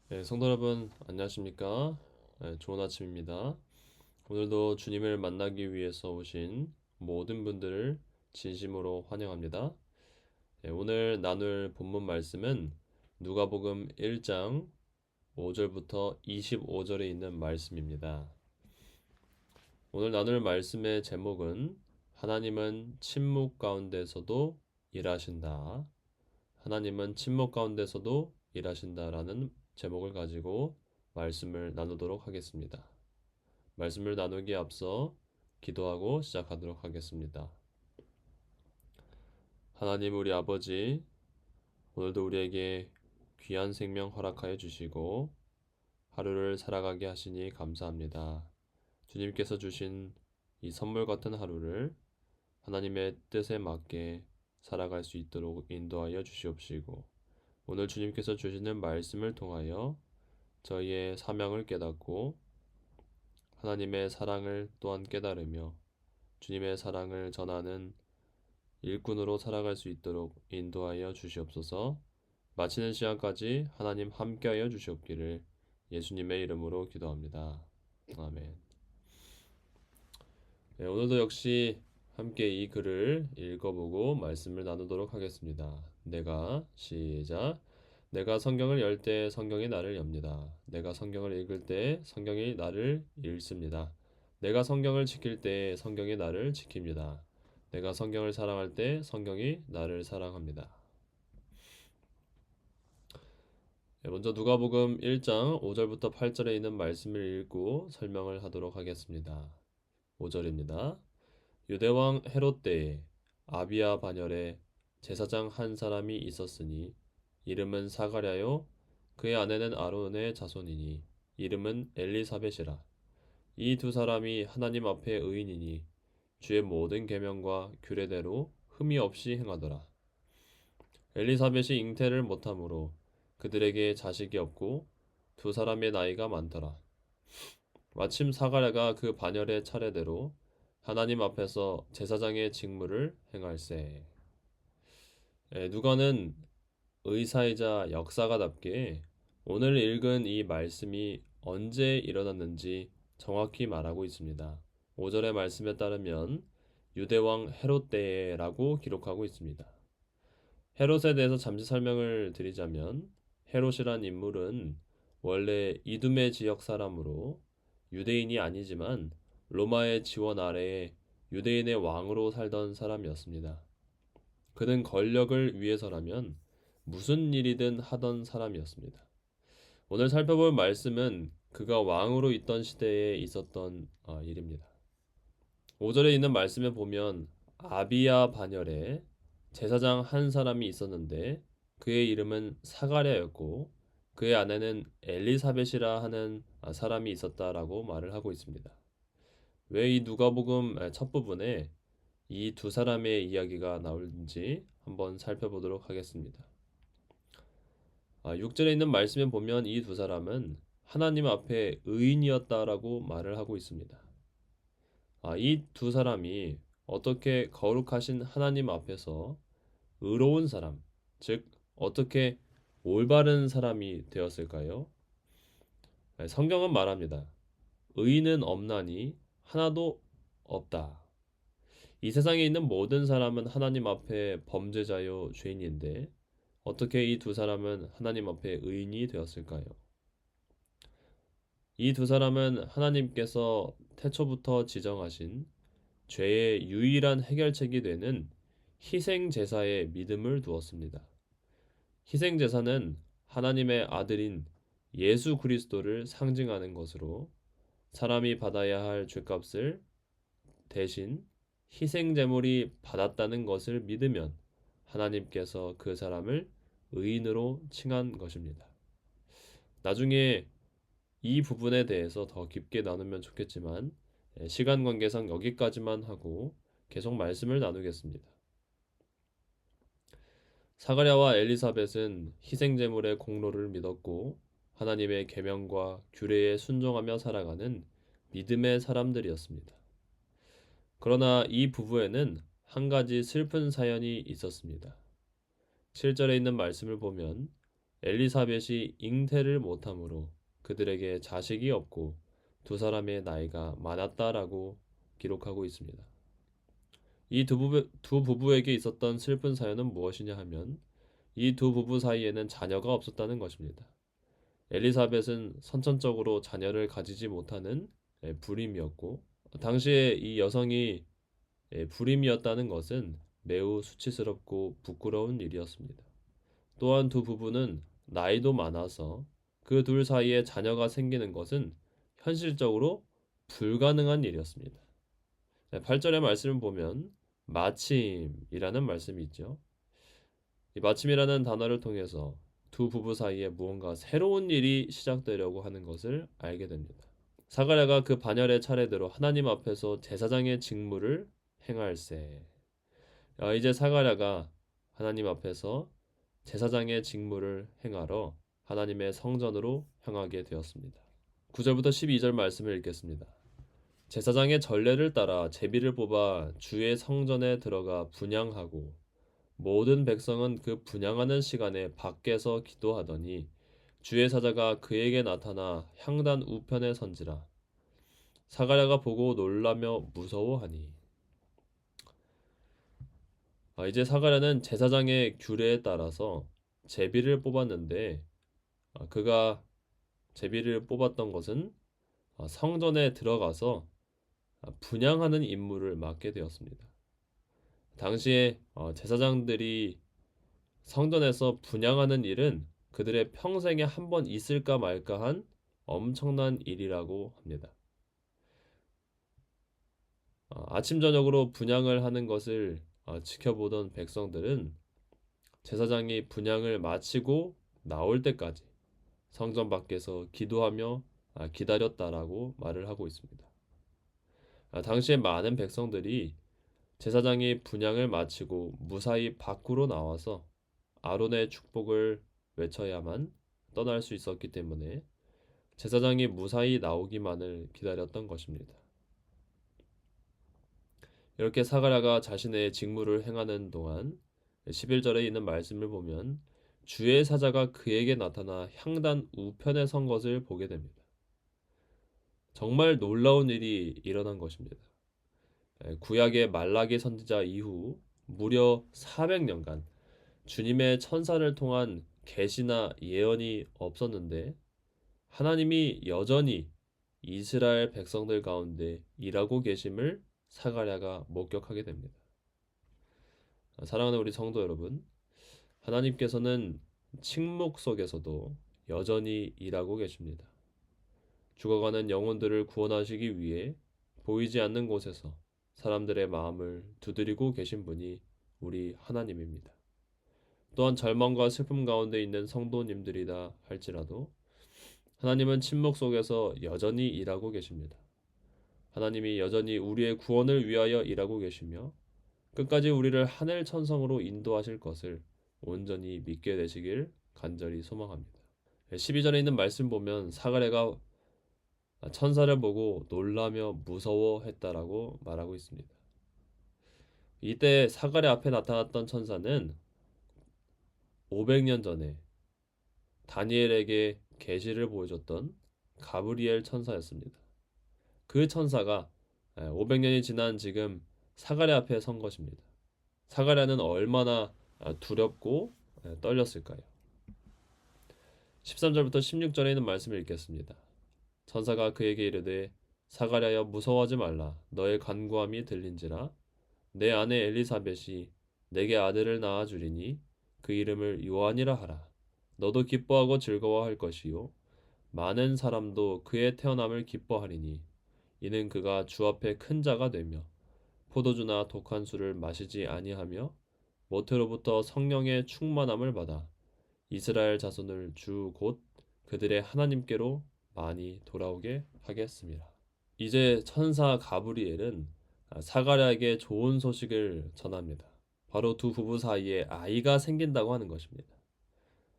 네, 성도 여러분, 안녕하십니까? 네, 좋은 아침입니다. 오늘도 주님을 만나기 위해서 오신 모든 분들을 진심으로 환영합니다. 네, 오늘 나눌 본문 말씀은 누가복음 1장 5절부터 25절에 있는 말씀입니다. 오늘 나눌 말씀의 제목은 하나님은 침묵 가운데서도 일하신다. 하나님은 침묵 가운데서도 일하신다라는 제목을 가지고 말씀을 나누도록 하겠습니다. 말씀을 나누기에 앞서 기도하고 시작하도록 하겠습니다. 하나님 우리 아버지, 오늘도 우리에게 귀한 생명 허락하여 주시고 하루를 살아가게 하시니 감사합니다. 주님께서 주신 이 선물 같은 하루를 하나님의 뜻에 맞게 살아갈 수 있도록 인도하여 주시옵시고 오늘 주님께서 주시는 말씀을 통하여 저희의 사명을 깨닫고 하나님의 사랑을 또한 깨달으며 주님의 사랑을 전하는 일꾼으로 살아갈 수 있도록 인도하여 주시옵소서. 마치는 시간까지 하나님 함께하여 주시옵기를 예수님의 이름으로 기도합니다. 아멘. 네, 오늘도 역시 함께 이 글을 읽어보고 말씀을 나누도록 하겠습니다. 내가 성경을 열 때 성경이 나를 엽니다. 내가 성경을 읽을 때 성경이 나를 읽습니다. 내가 성경을 지킬 때 성경이 나를 지킵니다. 내가 성경을 사랑할 때 성경이 나를 사랑합니다. 네, 먼저 누가복음 1장 5절부터 8절에 있는 말씀을 읽고 설명을 하도록 하겠습니다. 5절입니다. 유대왕 헤롯 때에 아비야 반열에 제사장 한 사람이 있었으니 이름은 사가랴요 그의 아내는 아론의 자손이니 이름은 엘리사벳이라. 이 두 사람이 하나님 앞에 의인이니 주의 모든 계명과 규례대로 흠이 없이 행하더라. 엘리사벳이 잉태를 못하므로 그들에게 자식이 없고 두 사람의 나이가 많더라. 마침 사가랴가 그 반열의 차례대로 하나님 앞에서 제사장의 직무를 행할세. 누가는 의사이자 역사가답게 오늘 읽은 이 말씀이 언제 일어났는지 정확히 말하고 있습니다. 5절의 말씀에 따르면 유대왕 헤롯 때라고 기록하고 있습니다. 헤롯에 대해서 잠시 설명을 드리자면 헤롯이란 인물은 원래 이두메 지역 사람으로 유대인이 아니지만 로마의 지원 아래에 유대인의 왕으로 살던 사람이었습니다. 그는 권력을 위해서라면 무슨 일이든 하던 사람이었습니다. 오늘 살펴볼 말씀은 그가 왕으로 있던 시대에 있었던 일입니다. 5절에 있는 말씀에 보면 아비야 반열에 제사장 한 사람이 있었는데 그의 이름은 사가랴였고 그의 아내는 엘리사벳이라 하는 사람이 있었다라고 말을 하고 있습니다. 왜 이 누가복음 첫 부분에 이 두 사람의 이야기가 나올지 한번 살펴보도록 하겠습니다. 6절에 있는 말씀에 보면 이 두 사람은 하나님 앞에 의인이었다라고 말을 하고 있습니다. 이 두 사람이 어떻게 거룩하신 하나님 앞에서 의로운 사람, 즉 어떻게 올바른 사람이 되었을까요? 성경은 말합니다. 의인은 없나니 하나도 없다. 이 세상에 있는 모든 사람은 하나님 앞에 범죄자요 죄인인데 어떻게 이 두 사람은 하나님 앞에 의인이 되었을까요? 이 두 사람은 하나님께서 태초부터 지정하신 죄의 유일한 해결책이 되는 희생 제사에 믿음을 두었습니다. 희생 제사는 하나님의 아들인 예수 그리스도를 상징하는 것으로 사람이 받아야 할 죄값을 대신 희생 제물이 받았다는 것을 믿으면 하나님께서 그 사람을 의인으로 칭한 것입니다. 나중에 이 부분에 대해서 더 깊게 나누면 좋겠지만 시간 관계상 여기까지만 하고 계속 말씀을 나누겠습니다. 사가랴와 엘리사벳은 희생 제물의 공로를 믿었고 하나님의 계명과 규례에 순종하며 살아가는 믿음의 사람들이었습니다. 그러나 이 부부에는 한 가지 슬픈 사연이 있었습니다. 7절에 있는 말씀을 보면 엘리사벳이 잉태를 못함으로 그들에게 자식이 없고 두 사람의 나이가 많았다라고 기록하고 있습니다. 이 두 부부에게 있었던 슬픈 사연은 무엇이냐 하면 이 두 부부 사이에는 자녀가 없었다는 것입니다. 엘리사벳은 선천적으로 자녀를 가지지 못하는 불임이었고, 당시에 이 여성이 불임이었다는 것은 매우 수치스럽고 부끄러운 일이었습니다. 또한 두 부부는 나이도 많아서 그 둘 사이에 자녀가 생기는 것은 현실적으로 불가능한 일이었습니다. 8절의 말씀을 보면 마침이라는 말씀이 있죠. 이 마침이라는 단어를 통해서 두 부부 사이에 무언가 새로운 일이 시작되려고 하는 것을 알게 됩니다. 사가랴가 그 반열의 차례대로 하나님 앞에서 제사장의 직무를 행할세. 이제 사가랴가 하나님 앞에서 제사장의 직무를 행하러 하나님의 성전으로 향하게 되었습니다. 9절부터 12절 말씀을 읽겠습니다. 제사장의 전례를 따라 제비를 뽑아 주의 성전에 들어가 분향하고 모든 백성은 그 분향하는 시간에 밖에서 기도하더니 주의 사자가 그에게 나타나 향단 우편에 선지라. 사가랴가 보고 놀라며 무서워하니. 이제 사가랴는 제사장의 규례에 따라서 제비를 뽑았는데 그가 제비를 뽑았던 것은 성전에 들어가서 분향하는 임무를 맡게 되었습니다. 당시에 제사장들이 성전에서 분향하는 일은 그들의 평생에 한 번 있을까 말까 한 엄청난 일이라고 합니다. 아침 저녁으로 분향을 하는 것을 지켜보던 백성들은 제사장이 분향을 마치고 나올 때까지 성전 밖에서 기도하며 기다렸다라고 말을 하고 있습니다. 당시에 많은 백성들이 제사장이 분향을 마치고 무사히 밖으로 나와서 아론의 축복을 외쳐야만 떠날 수 있었기 때문에 제사장이 무사히 나오기만을 기다렸던 것입니다. 이렇게 사가랴가 자신의 직무를 행하는 동안 11절에 있는 말씀을 보면 주의 사자가 그에게 나타나 향단 우편에 선 것을 보게 됩니다. 정말 놀라운 일이 일어난 것입니다. 구약의 말라기 선지자 이후 무려 400년간 주님의 천사를 통한 계시나 예언이 없었는데 하나님이 여전히 이스라엘 백성들 가운데 일하고 계심을 사가랴가 목격하게 됩니다. 사랑하는 우리 성도 여러분, 하나님께서는 침묵 속에서도 여전히 일하고 계십니다. 죽어가는 영혼들을 구원하시기 위해 보이지 않는 곳에서 사람들의 마음을 두드리고 계신 분이 우리 하나님입니다. 또한 절망과 슬픔 가운데 있는 성도님들이다 할지라도 하나님은 침묵 속에서 여전히 일하고 계십니다. 하나님이 여전히 우리의 구원을 위하여 일하고 계시며 끝까지 우리를 하늘 천성으로 인도하실 것을 온전히 믿게 되시길 간절히 소망합니다. 12절에 있는 말씀 보면 사가랴가 천사를 보고 놀라며 무서워했다라고 말하고 있습니다. 이때 사가랴 앞에 나타났던 천사는 500년 전에 다니엘에게 계시를 보여줬던 가브리엘 천사였습니다. 그 천사가 500년이 지난 지금 사가랴 앞에 선 것입니다. 사가랴는 얼마나 두렵고 떨렸을까요? 13절부터 16절에 있는 말씀을 읽겠습니다. 천사가 그에게 이르되 사가랴여 무서워하지 말라. 너의 간구함이 들린지라. 내 아내 엘리사벳이 내게 아들을 낳아 주리니 그 이름을 요한이라 하라. 너도 기뻐하고 즐거워할 것이요 많은 사람도 그의 태어남을 기뻐하리니 이는 그가 주 앞에 큰 자가 되며 포도주나 독한 술을 마시지 아니하며 모태로부터 성령의 충만함을 받아 이스라엘 자손을 주 곧 그들의 하나님께로 많이 돌아오게 하겠습니다. 이제 천사 가브리엘은 사가랴에게 좋은 소식을 전합니다. 바로 두 부부 사이에 아이가 생긴다고 하는 것입니다.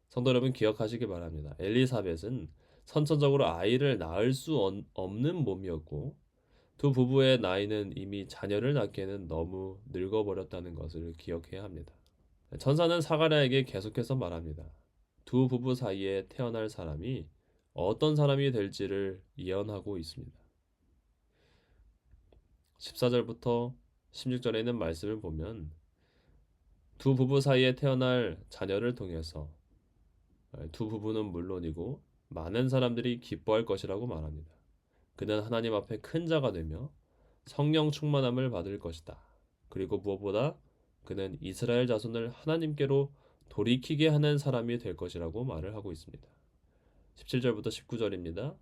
성도 여러분 기억하시기 바랍니다. 엘리사벳은 선천적으로 아이를 낳을 수 없는 몸이었고 두 부부의 나이는 이미 자녀를 낳기에는 너무 늙어버렸다는 것을 기억해야 합니다. 천사는 사가랴에게 계속해서 말합니다. 두 부부 사이에 태어날 사람이 어떤 사람이 될지를 예언하고 있습니다. 14절부터 16절에 있는 말씀을 보면 두 부부 사이에 태어날 자녀를 통해서 두 부부는 물론이고 많은 사람들이 기뻐할 것이라고 말합니다. 그는 하나님 앞에 큰 자가 되며 성령 충만함을 받을 것이다. 그리고 무엇보다 그는 이스라엘 자손을 하나님께로 돌이키게 하는 사람이 될 것이라고 말을 하고 있습니다. 17절부터 19절입니다.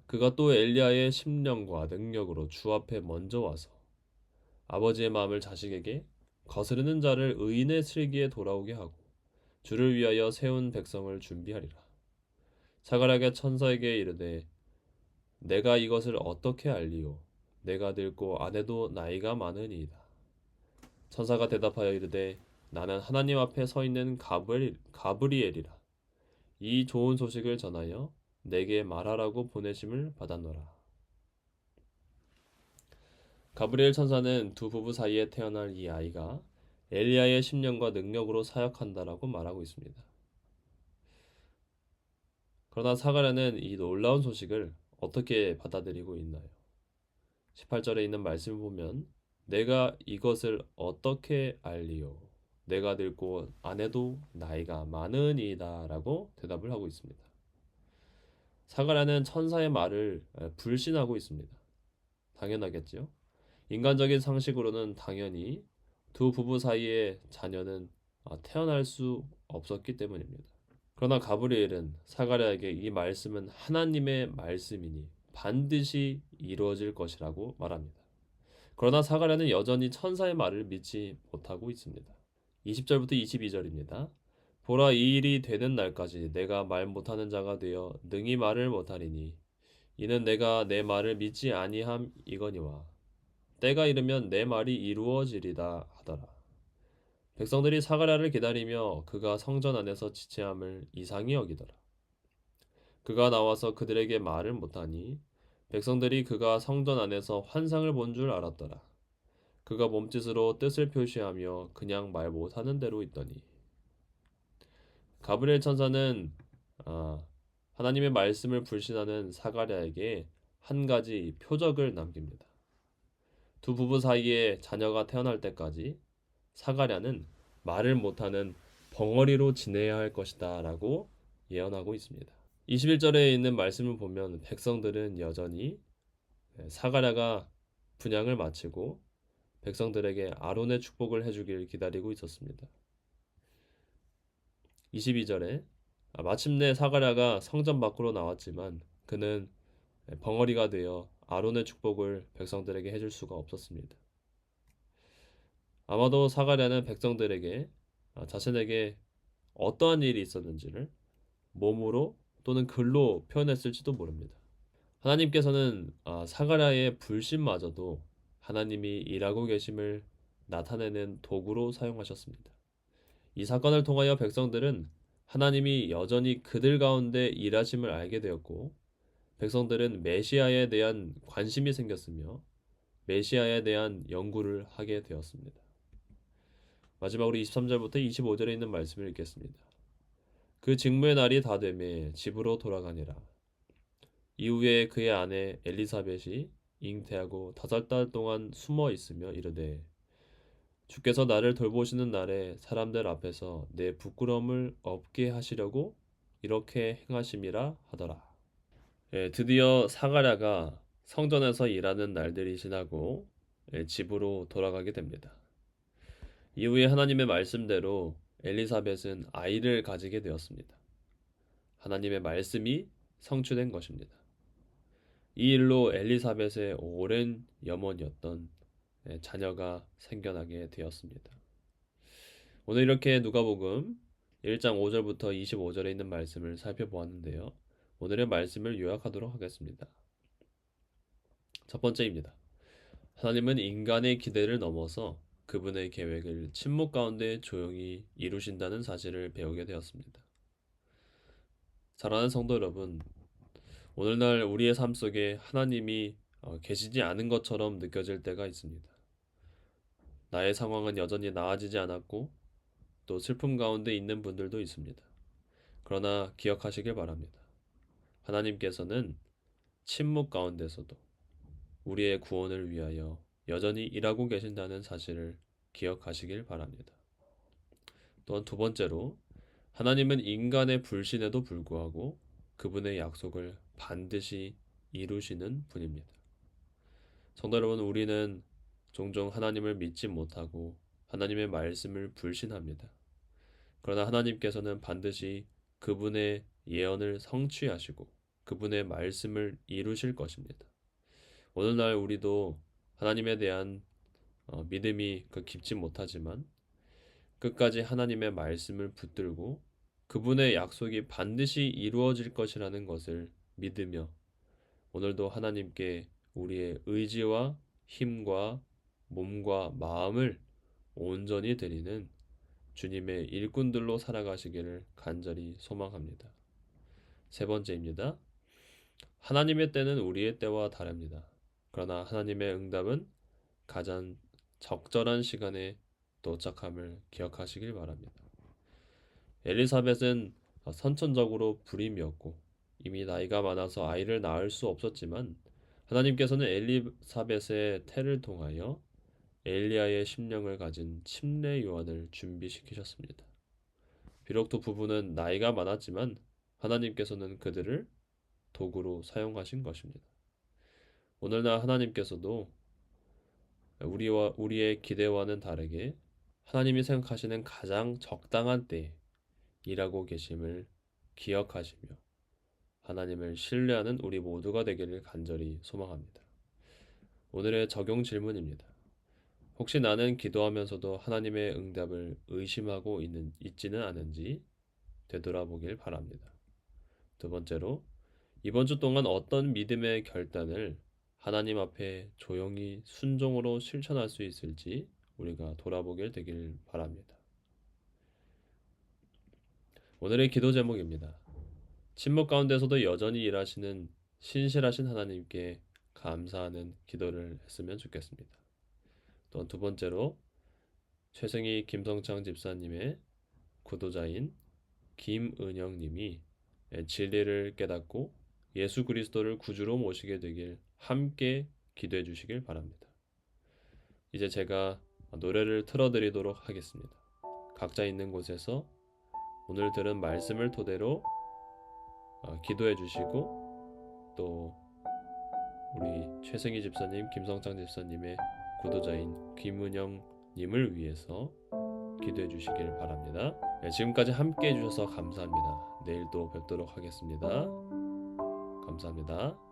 그가 또 엘리야의 심령과 능력으로 주 앞에 먼저 와서 아버지의 마음을 자식에게 거스르는 자를 의인의 슬기에 돌아오게 하고 주를 위하여 세운 백성을 준비하리라. 사가랴가 천사에게 이르되 내가 이것을 어떻게 알리오? 내가 늙고 아내도 나이가 많으니이다. 천사가 대답하여 이르되 나는 하나님 앞에 서 있는 가브리엘이라. 이 좋은 소식을 전하여 내게 말하라고 보내심을 받았노라. 가브리엘 천사는 두 부부 사이에 태어날 이 아이가 엘리야의 심령과 능력으로 사역한다라고 말하고 있습니다. 그러나 사가랴는 이 놀라운 소식을 어떻게 받아들이고 있나요? 18절에 있는 말씀을 보면 내가 이것을 어떻게 알리오? 내가 늙고 아내도 나이가 많으니이다 라고 대답을 하고 있습니다. 사가랴는 천사의 말을 불신하고 있습니다. 당연하겠죠? 인간적인 상식으로는 당연히 두 부부 사이에 자녀는 태어날 수 없었기 때문입니다. 그러나 가브리엘은 사가랴에게 이 말씀은 하나님의 말씀이니 반드시 이루어질 것이라고 말합니다. 그러나 사가랴는 여전히 천사의 말을 믿지 못하고 있습니다. 20절부터 22절입니다. 보라, 이 일이 되는 날까지 내가 말 못하는 자가 되어 능히 말을 못하리니 이는 내가 내 말을 믿지 아니함 이거니와 때가 이르면 내 말이 이루어지리다 하더라. 백성들이 사가랴를 기다리며 그가 성전 안에서 지체함을 이상히 여기더라. 그가 나와서 그들에게 말을 못하니 백성들이 그가 성전 안에서 환상을 본 줄 알았더라. 그가 몸짓으로 뜻을 표시하며 그냥 말 못하는 대로 있더니 가브리엘 천사는 하나님의 말씀을 불신하는 사가랴에게 한 가지 표적을 남깁니다. 두 부부 사이에 자녀가 태어날 때까지 사가랴는 말을 못하는 벙어리로 지내야 할 것이다 라고 예언하고 있습니다. 21절에 있는 말씀을 보면 백성들은 여전히 사가랴가 분향을 마치고 백성들에게 아론의 축복을 해주길 기다리고 있었습니다. 22절에 마침내 사가랴가 성전 밖으로 나왔지만 그는 벙어리가 되어 아론의 축복을 백성들에게 해줄 수가 없었습니다. 아마도 사가랴는 백성들에게 자신에게 어떠한 일이 있었는지를 몸으로 또는 글로 표현했을지도 모릅니다. 하나님께서는 사가랴의 불신마저도 하나님이 일하고 계심을 나타내는 도구로 사용하셨습니다. 이 사건을 통하여 백성들은 하나님이 여전히 그들 가운데 일하심을 알게 되었고 백성들은 메시아에 대한 관심이 생겼으며 메시아에 대한 연구를 하게 되었습니다. 마지막으로 23절부터 25절에 있는 말씀을 읽겠습니다. 그 직무의 날이 다 되매 집으로 돌아가니라. 이후에 그의 아내 엘리사벳이 잉태하고 5달 동안 숨어 있으며 이르되 주께서 나를 돌보시는 날에 사람들 앞에서 내 부끄러움을 없게 하시려고 이렇게 행하심이라 하더라. 드디어 사가랴가 성전에서 일하는 날들이 지나고 집으로 돌아가게 됩니다. 이후에 하나님의 말씀대로 엘리사벳은 아이를 가지게 되었습니다. 하나님의 말씀이 성취된 것입니다. 이 일로 엘리사벳의 오랜 염원이었던 자녀가 생겨나게 되었습니다. 오늘 이렇게 누가복음 1장 5절부터 25절에 있는 말씀을 살펴보았는데요. 오늘의 말씀을 요약하도록 하겠습니다. 첫 번째입니다. 하나님은 인간의 기대를 넘어서 그분의 계획을 침묵 가운데 조용히 이루신다는 사실을 배우게 되었습니다. 사랑하는 성도 여러분, 오늘날 우리의 삶 속에 하나님이 계시지 않은 것처럼 느껴질 때가 있습니다. 나의 상황은 여전히 나아지지 않았고 또 슬픔 가운데 있는 분들도 있습니다. 그러나 기억하시길 바랍니다. 하나님께서는 침묵 가운데서도 우리의 구원을 위하여 여전히 일하고 계신다는 사실을 기억하시길 바랍니다. 또한 두 번째로, 하나님은 인간의 불신에도 불구하고 그분의 약속을 반드시 이루시는 분입니다. 성도 여러분, 우리는 종종 하나님을 믿지 못하고 하나님의 말씀을 불신합니다. 그러나 하나님께서는 반드시 그분의 예언을 성취하시고 그분의 말씀을 이루실 것입니다. 오늘날 우리도 하나님에 대한 믿음이 깊지 못하지만 끝까지 하나님의 말씀을 붙들고 그분의 약속이 반드시 이루어질 것이라는 것을 믿으며 오늘도 하나님께 우리의 의지와 힘과 몸과 마음을 온전히 드리는 주님의 일꾼들로 살아가시기를 간절히 소망합니다. 세 번째입니다. 하나님의 때는 우리의 때와 다릅니다. 그러나 하나님의 응답은 가장 적절한 시간에 도착함을 기억하시길 바랍니다. 엘리사벳은 선천적으로 불임이었고 이미 나이가 많아서 아이를 낳을 수 없었지만 하나님께서는 엘리사벳의 태를 통하여 엘리야의 심령을 가진 침례 요한을 준비시키셨습니다. 비록 두 부부는 나이가 많았지만 하나님께서는 그들을 도구로 사용하신 것입니다. 오늘날 하나님께서도 우리의 기대와는 다르게 하나님이 생각하시는 가장 적당한 때에 일하고 계심을 기억하시며 하나님을 신뢰하는 우리 모두가 되기를 간절히 소망합니다. 오늘의 적용 질문입니다. 혹시 나는 기도하면서도 하나님의 응답을 의심하고 있지는 않은지 되돌아보길 바랍니다. 두 번째로, 이번 주 동안 어떤 믿음의 결단을 하나님 앞에 조용히 순종으로 실천할 수 있을지 우리가 돌아보게 되길 바랍니다. 오늘의 기도 제목입니다. 침묵 가운데서도 여전히 일하시는 신실하신 하나님께 감사하는 기도를 했으면 좋겠습니다. 또 두 번째로, 최승희 김성창 집사님의 구도자인 김은영님이 진리를 깨닫고 예수 그리스도를 구주로 모시게 되길 함께 기도해 주시길 바랍니다. 이제 제가 노래를 틀어드리도록 하겠습니다. 각자 있는 곳에서 오늘 들은 말씀을 토대로 기도해 주시고 또 우리 최승희 집사님, 김성창 집사님의 구도자인 김은영님을 위해서 기도해 주시길 바랍니다. 지금까지 함께 해주셔서 감사합니다. 내일 또 뵙도록 하겠습니다. 감사합니다.